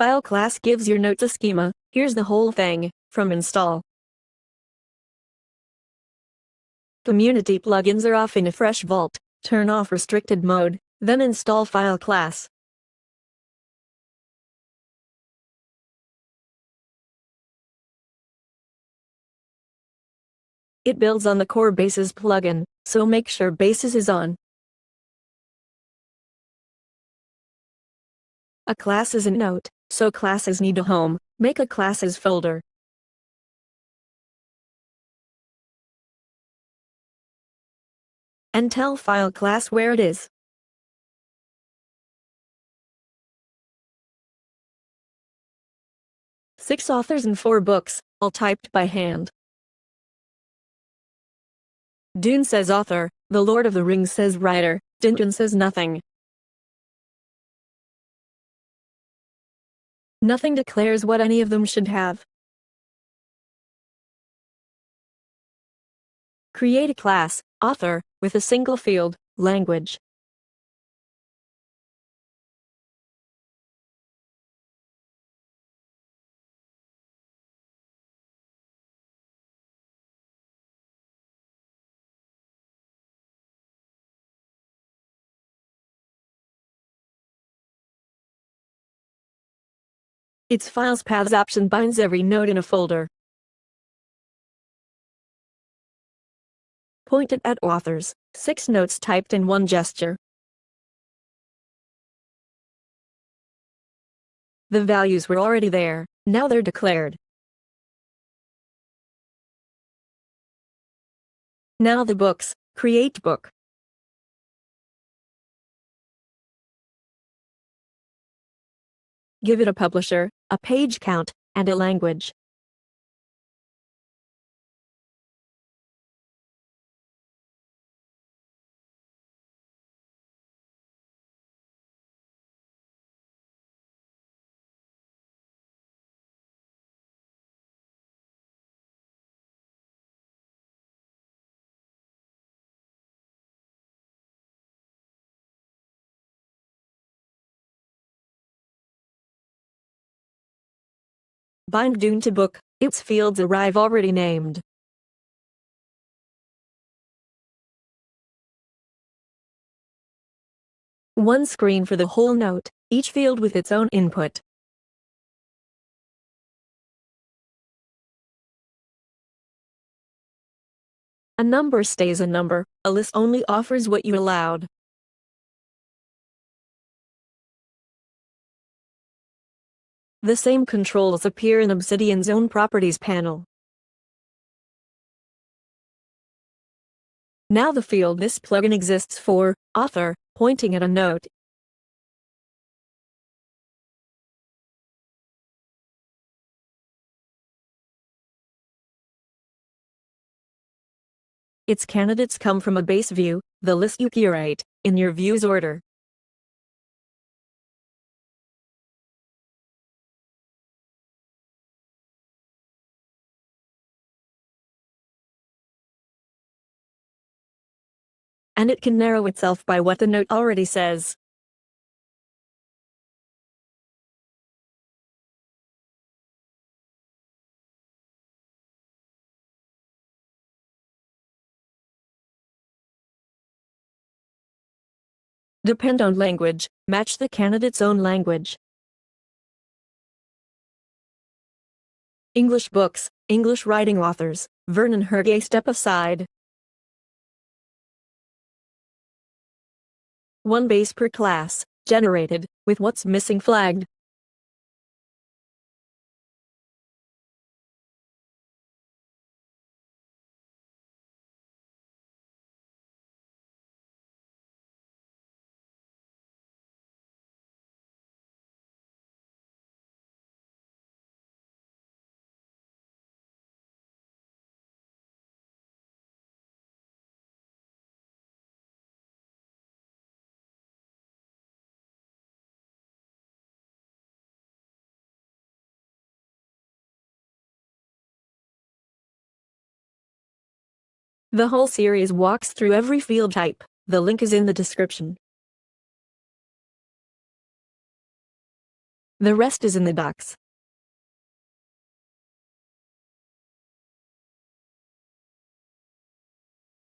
Fileclass gives your notes a schema. Here's the whole thing, from install. Community plugins are off in a fresh vault. Turn off restricted mode, then install Fileclass. It builds on the core Bases plugin, so make sure Bases is on. A class is a note, so classes need a home. Make a classes folder. And tell Fileclass where it is. Six authors and 4 books, all typed by hand. Dune says author, The Lord of the Rings says writer, Tintin says nothing. Nothing declares what any of them should have. Create a class, author, with a single field, language. Its files paths option binds every node in a folder. Point it at authors, 6 notes typed in 1 gesture. The values were already there, now they're declared. Now the books, create book. Give it a publisher, a page count, and a language. Bind Dune to book, its fields arrive already named. One screen for the whole note, each field with its own input. A number stays a number, a list only offers what you allowed. The same controls appear in Obsidian's own properties panel. Now the field this plugin exists for, author, pointing at a note. Its candidates come from a base view, the list you curate, in your view's order. And it can narrow itself by what the note already says. Depend on language, match the candidate's own language. English books, English writing authors, Vernon Hergé step aside. 1 base per class, generated, with what's missing flagged. The whole series walks through every field type. The link is in the description. The rest is in the docs.